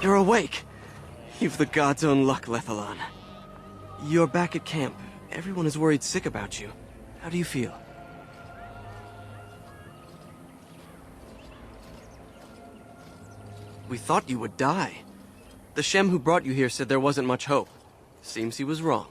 You're awake! You've the god's own luck, Lethalon. You're back at camp. Everyone is worried sick about you. How do you feel? We thought you would die. The Shem who brought you here said there wasn't much hope. Seems he was wrong.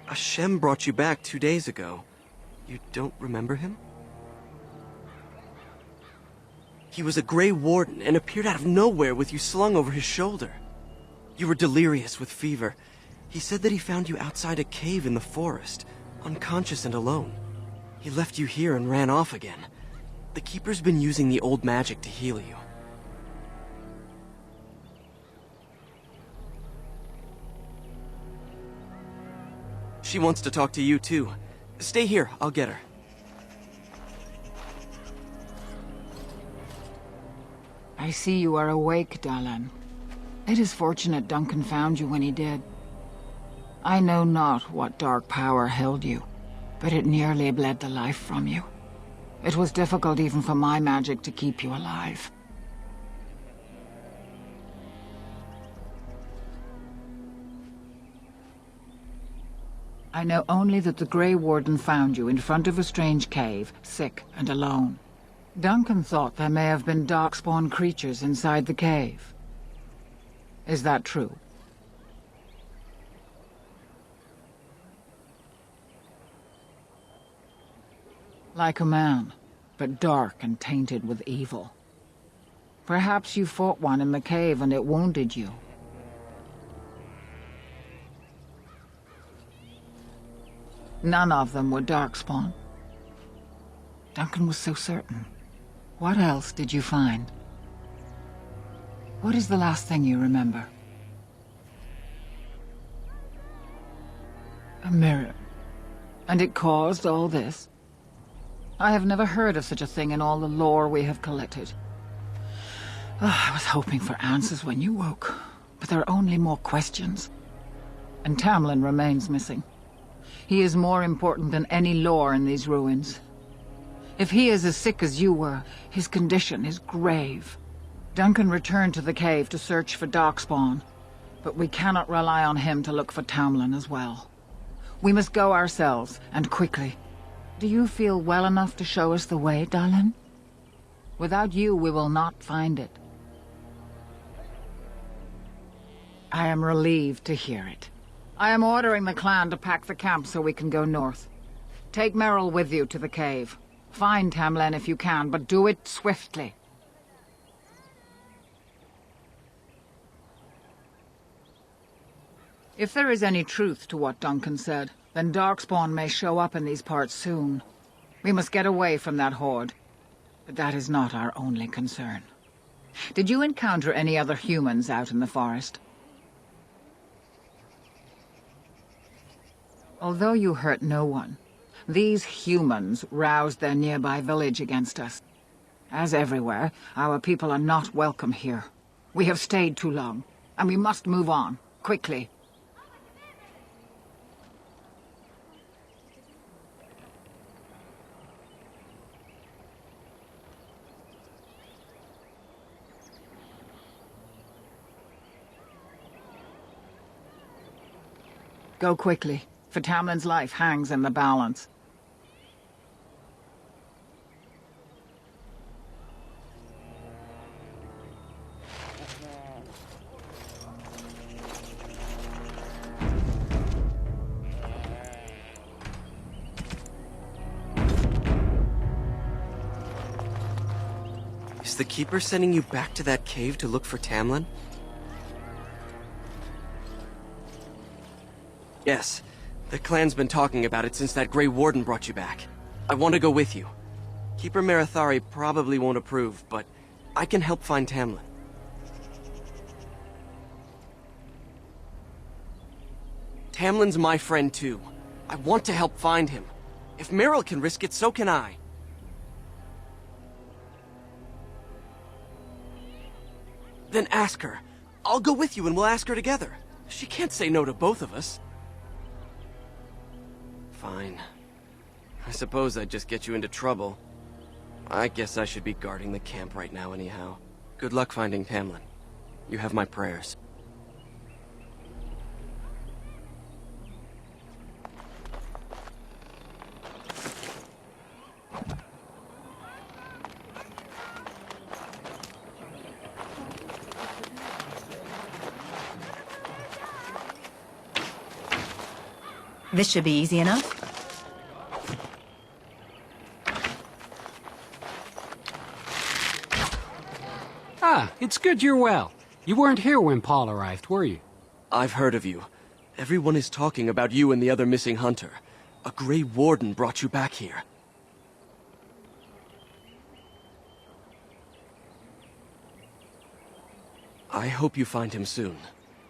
A Shem brought you back 2 days ago. You don't remember him? He was a Grey Warden and appeared out of nowhere with you slung over his shoulder. You were delirious with fever. He said that he found you outside a cave in the forest, unconscious and alone. He left you here and ran off again. The Keeper's been using the old magic to heal you. She wants to talk to you too. Stay here, I'll get her. I see you are awake, Dalan. It is fortunate Duncan found you when he did. I know not what dark power held you, but it nearly bled the life from you. It was difficult even for my magic to keep you alive. I know only that the Grey Warden found you in front of a strange cave, sick and alone. Duncan thought there may have been darkspawn creatures inside the cave. Is that true? Like a man, but dark and tainted with evil. Perhaps you fought one in the cave and it wounded you. None of them were darkspawn. Duncan was so certain. What else did you find? What is the last thing you remember? A mirror. And it caused all this? I have never heard of such a thing in all the lore we have collected. I was hoping for answers when you woke, but there are only more questions. And Tamlin remains missing. He is more important than any lore in these ruins. If he is as sick as you were, his condition is grave. Duncan returned to the cave to search for Darkspawn, but we cannot rely on him to look for Tamlin as well. We must go ourselves, and quickly. Do you feel well enough to show us the way, Dalin? Without you, we will not find it. I am relieved to hear it. I am ordering the clan to pack the camp so we can go north. Take Merrill with you to the cave. Find Tamlin if you can, but do it swiftly. If there is any truth to what Duncan said, then Darkspawn may show up in these parts soon. We must get away from that horde. But that is not our only concern. Did you encounter any other humans out in the forest? Although you hurt no one, these humans roused their nearby village against us. As everywhere, our people are not welcome here. We have stayed too long, and we must move on, quickly. Go quickly, for Tamlin's life hangs in the balance. Is the Keeper sending you back to that cave to look for Tamlin? Yes. The clan's been talking about it since that Grey Warden brought you back. I want to go with you. Keeper Marithari probably won't approve, but I can help find Tamlin. Tamlin's my friend too. I want to help find him. If Meryl can risk it, so can I. Then ask her. I'll go with you and we'll ask her together. She can't say no to both of us. Fine. I suppose I'd just get you into trouble. I guess I should be guarding the camp right now anyhow. Good luck finding Tamlin. You have my prayers. This should be easy enough. Ah, it's good you're well. You weren't here when Paul arrived, were you? I've heard of you. Everyone is talking about you and the other missing hunter. A Grey Warden brought you back here. I hope you find him soon.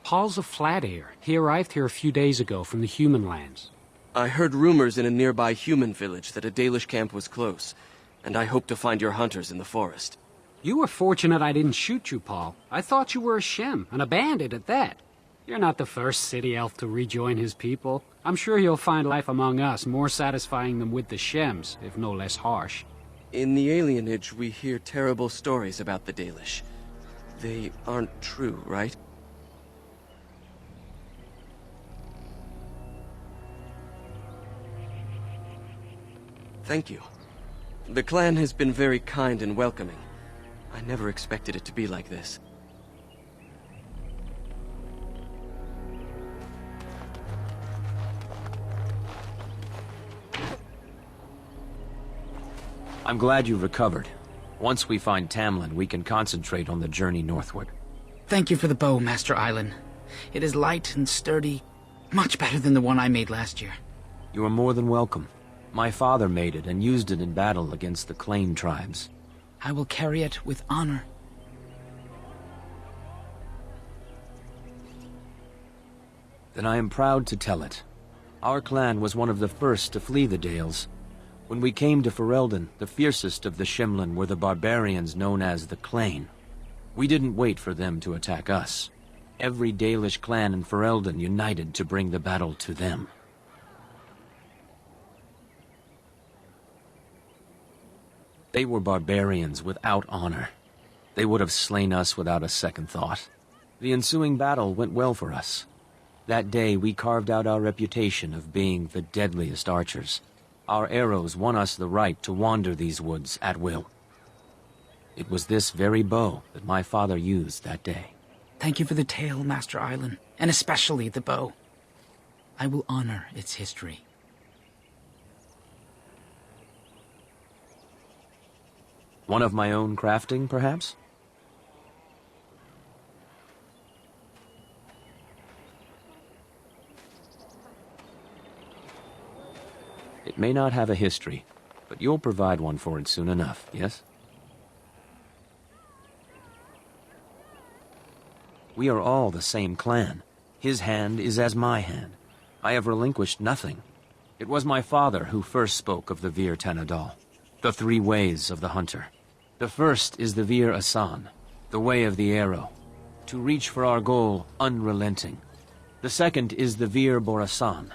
Paul's a flat air. He arrived here a few days ago from the human lands. I heard rumors in a nearby human village that a Dalish camp was close, and I hope to find your hunters in the forest. You were fortunate I didn't shoot you, Paul. I thought you were a Shem, and a bandit at that. You're not the first city elf to rejoin his people. I'm sure you'll find life among us more satisfying than with the Shems, if no less harsh. In the alienage, we hear terrible stories about the Dalish. They aren't true, right? Thank you. The clan has been very kind and welcoming. I never expected it to be like this. I'm glad you recovered. Once we find Tamlin, we can concentrate on the journey northward. Thank you for the bow, Master Island. It is light and sturdy, much better than the one I made last year. You are more than welcome. My father made it and used it in battle against the Clane tribes. I will carry it with honor. Then I am proud to tell it. Our clan was one of the first to flee the Dales. When we came to Ferelden, the fiercest of the Shimlin were the barbarians known as the Clane. We didn't wait for them to attack us. Every Dalish clan in Ferelden united to bring the battle to them. They were barbarians without honor. They would have slain us without a second thought. The ensuing battle went well for us. That day we carved out our reputation of being the deadliest archers. Our arrows won us the right to wander these woods at will. It was this very bow that my father used that day. Thank you for the tale, Master Island, and especially the bow. I will honor its history. One of my own crafting, perhaps? It may not have a history, but you'll provide one for it soon enough, yes? We are all the same clan. His hand is as my hand. I have relinquished nothing. It was my father who first spoke of the Vir Tanadal, the three ways of the hunter. The first is the Vir Asan, the way of the arrow, to reach for our goal unrelenting. The second is the Vir Borasan,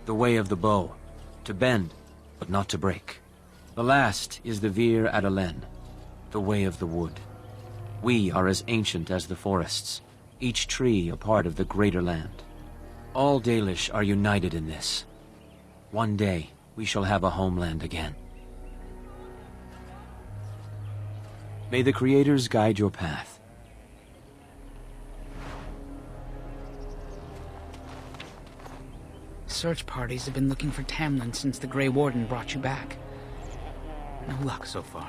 the way of the bow, to bend, but not to break. The last is the Vir Adalen, the way of the wood. We are as ancient as the forests, each tree a part of the greater land. All Dalish are united in this. One day, we shall have a homeland again. May the Creators guide your path. Search parties have been looking for Tamlin since the Grey Warden brought you back. No luck so far.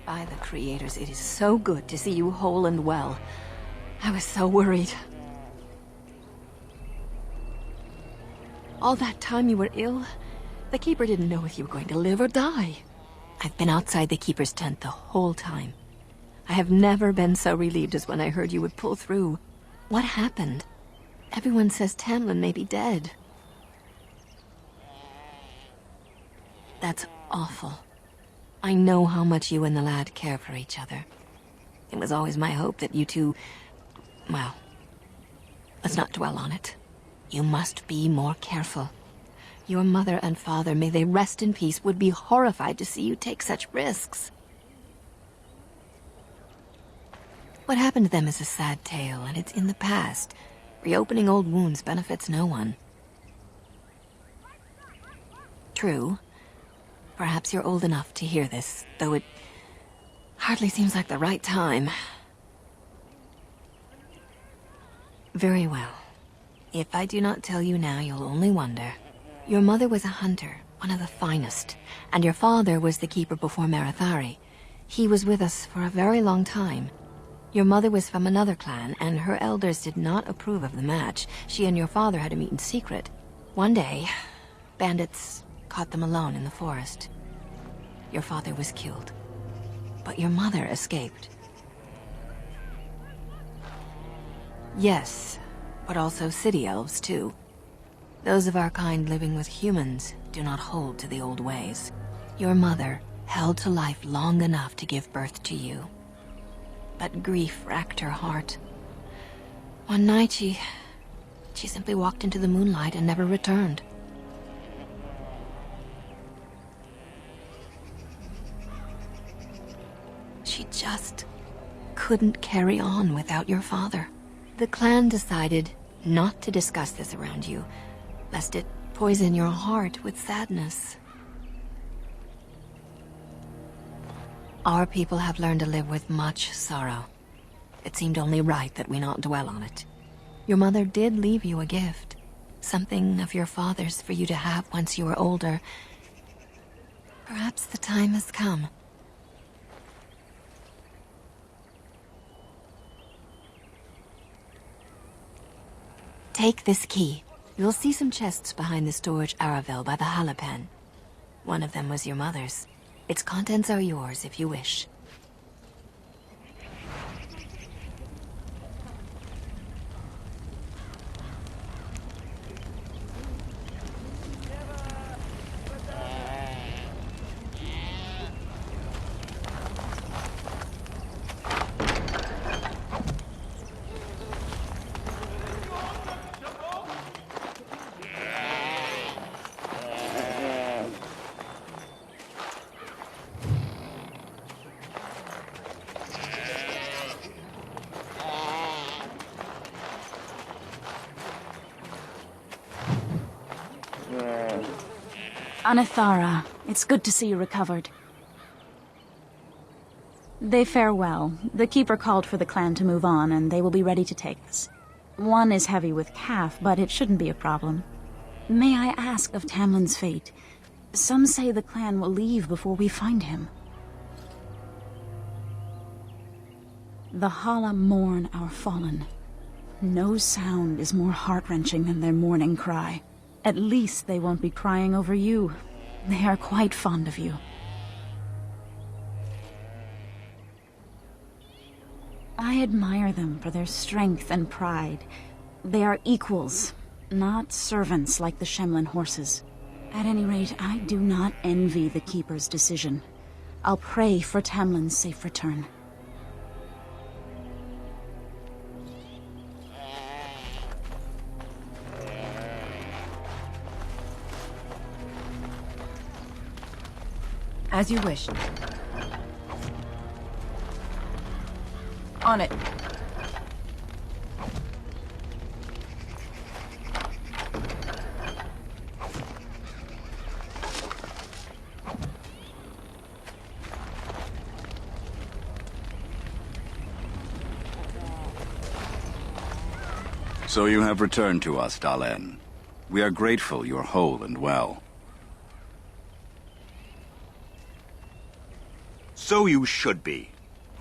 By the Creators, it is so good to see you whole and well. I was so worried. All that time you were ill, the Keeper didn't know if you were going to live or die. I've been outside the Keeper's tent the whole time. I have never been so relieved as when I heard you would pull through. What happened? Everyone says Tamlin may be dead. That's awful. I know how much you and the lad care for each other. It was always my hope that you two... well, let's not dwell on it. You must be more careful. Your mother and father, may they rest in peace, would be horrified to see you take such risks. What happened to them is a sad tale, and it's in the past. Reopening old wounds benefits no one. True. Perhaps you're old enough to hear this, though it hardly seems like the right time. Very well. If I do not tell you now, you'll only wonder. Your mother was a hunter, one of the finest, and your father was the keeper before Marathari. He was with us for a very long time. Your mother was from another clan, and her elders did not approve of the match. She and your father had to meet in secret. One day, bandits caught them alone in the forest. Your father was killed, but your mother escaped. Yes, but also city elves, too. Those of our kind living with humans do not hold to the old ways. Your mother held to life long enough to give birth to you. But grief racked her heart. One night she simply walked into the moonlight and never returned. She just couldn't carry on without your father. The clan decided not to discuss this around you, lest it poison your heart with sadness. Our people have learned to live with much sorrow. It seemed only right that we not dwell on it. Your mother did leave you a gift, something of your father's for you to have once you were older. Perhaps the time has come. Take this key. You'll see some chests behind the storage Aravel by the Halapen. One of them was your mother's. Its contents are yours if you wish. Anathara, it's good to see you recovered. They fare well. The Keeper called for the clan to move on, and they will be ready to take us. One is heavy with calf, but it shouldn't be a problem. May I ask of Tamlin's fate? Some say the clan will leave before we find him. The Hola mourn our fallen. No sound is more heart-wrenching than their mourning cry. At least they won't be crying over you. They are quite fond of you. I admire them for their strength and pride. They are equals, not servants like the Shemlin horses. At any rate, I do not envy the Keeper's decision. I'll pray for Tamlin's safe return. As you wish. On it. So you have returned to us, Dalen. We are grateful you're whole and well. So you should be.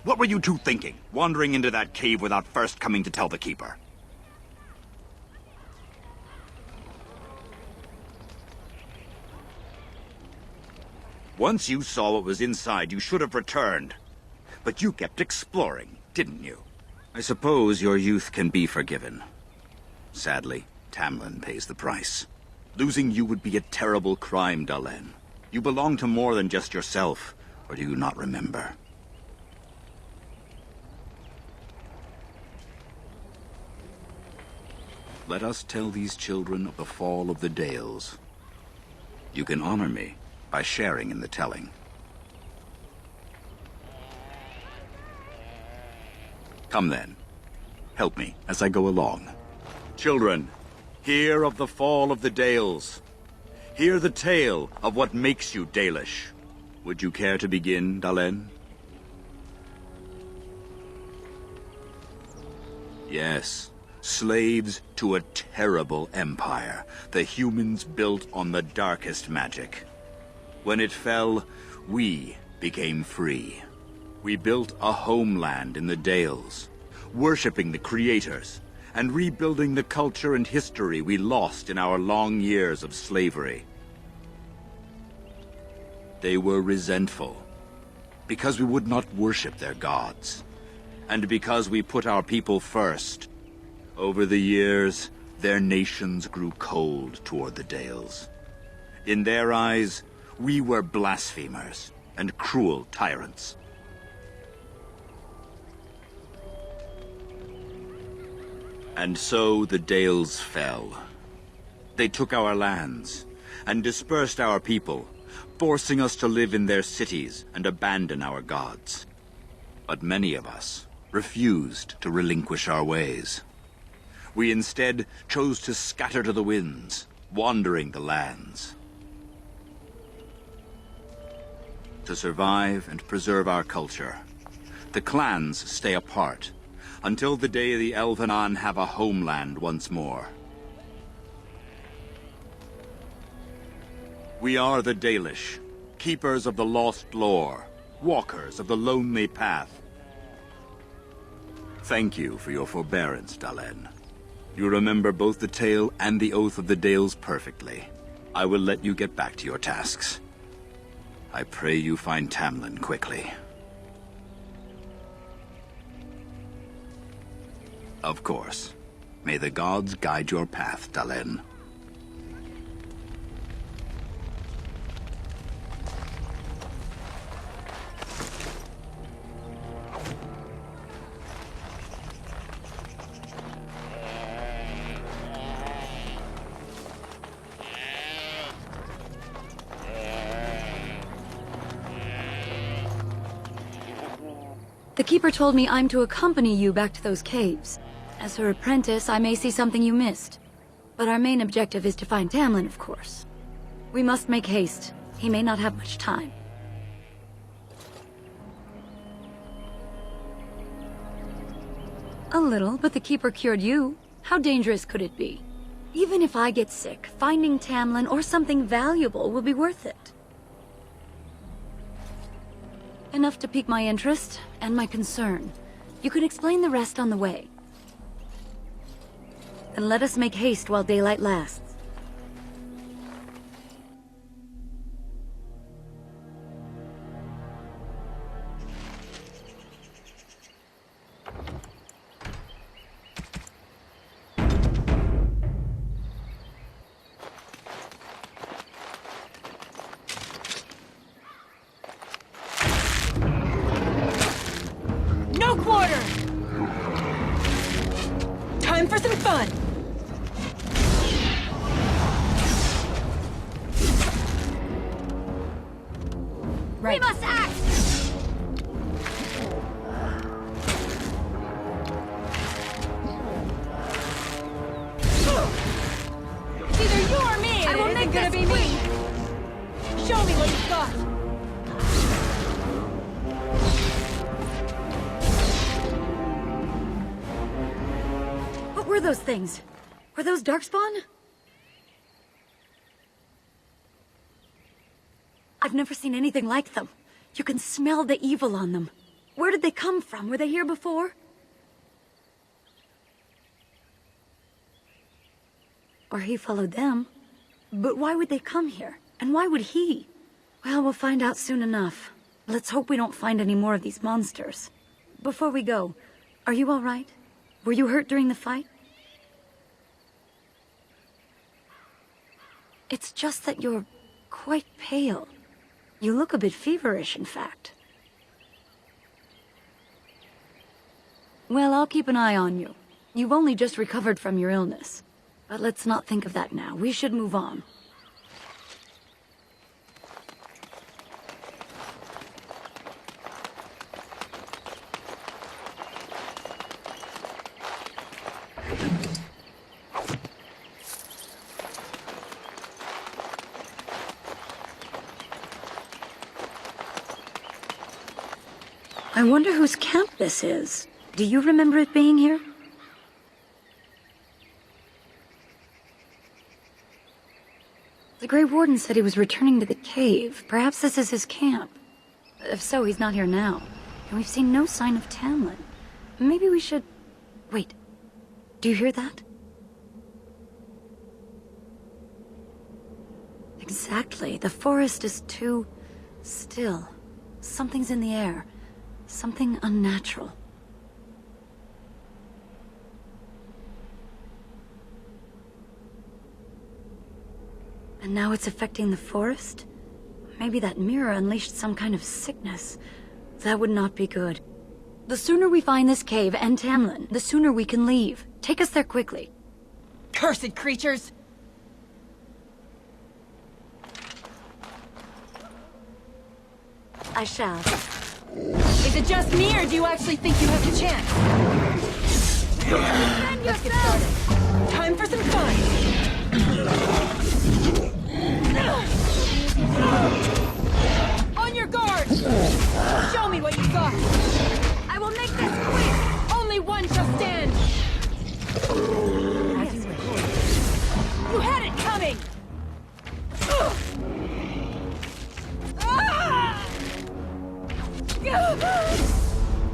What were you two thinking, wandering into that cave without first coming to tell the Keeper? Once you saw what was inside, you should have returned. But you kept exploring, didn't you? I suppose your youth can be forgiven. Sadly, Tamlin pays the price. Losing you would be a terrible crime, Dalen. You belong to more than just yourself. Or do you not remember? Let us tell these children of the fall of the Dales. You can honor me by sharing in the telling. Come then. Help me as I go along. Children, hear of the fall of the Dales. Hear the tale of what makes you Dalish. Would you care to begin, Dalen? Yes, slaves to a terrible empire the humans built on the darkest magic. When it fell, we became free. We built a homeland in the Dales, worshipping the creators, and rebuilding the culture and history we lost in our long years of slavery. They were resentful, because we would not worship their gods, and because we put our people first. Over the years, their nations grew cold toward the Dales. In their eyes, we were blasphemers and cruel tyrants. And so the Dales fell. They took our lands and dispersed our people, forcing us to live in their cities and abandon our gods. But many of us refused to relinquish our ways. We instead chose to scatter to the winds, wandering the lands. To survive and preserve our culture, the clans stay apart until the day the Elvenan have a homeland once more. We are the Dalish, keepers of the lost lore, walkers of the lonely path. Thank you for your forbearance, Dalen. You remember both the tale and the oath of the Dales perfectly. I will let you get back to your tasks. I pray you find Tamlin quickly. Of course. May the gods guide your path, Dalen. The Keeper told me I'm to accompany you back to those caves. As her apprentice, I may see something you missed. But our main objective is to find Tamlin, of course. We must make haste. He may not have much time. A little, but the Keeper cured you. How dangerous could it be? Even if I get sick, finding Tamlin or something valuable will be worth it. Enough to pique my interest and my concern. You can explain the rest on the way. Then let us make haste while daylight lasts. No quarter! Time for some fun! Right. We must act! It's either you or me, and it isn't gonna be me! Show me what you've got! What were those things? Were those Darkspawn? I've never seen anything like them. You can smell the evil on them. Where did they come from? Were they here before? Or he followed them. But why would they come here? And why would he? Well, we'll find out soon enough. Let's hope we don't find any more of these monsters. Before we go, are you all right? Were you hurt during the fight? It's just that you're quite pale. You look a bit feverish, in fact. Well, I'll keep an eye on you. You've only just recovered from your illness. But let's not think of that now. We should move on. I wonder whose camp this is. Do you remember it being here? The Grey Warden said he was returning to the cave. Perhaps this is his camp. If so, he's not here now. And we've seen no sign of Tamlin. Maybe we should... Wait. Do you hear that? Exactly. The forest is too... still. Something's in the air. Something unnatural. And now it's affecting the forest? Maybe that mirror unleashed some kind of sickness. That would not be good. The sooner we find this cave and Tamlin, the sooner we can leave. Take us there quickly. Cursed creatures! I shall. Is it just me, or do you actually think you have the chance? Let's get started. Time for some fun! On your guard! Show me what you got! I will make this quick! Only one shall stand! As you wish. You had it coming!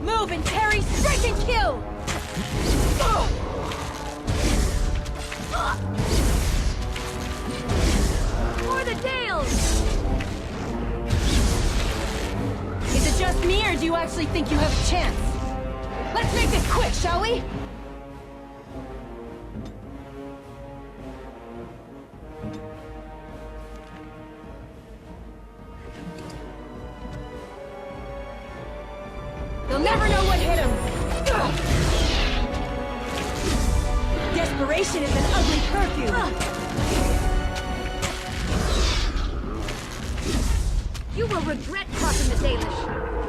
Move and parry, strike and kill! For the Dales! Is it just me, or do you actually think you have a chance? Let's make this quick, shall we? They'll never know what hit him! Desperation is an ugly perfume! You will regret crossing the Dalish!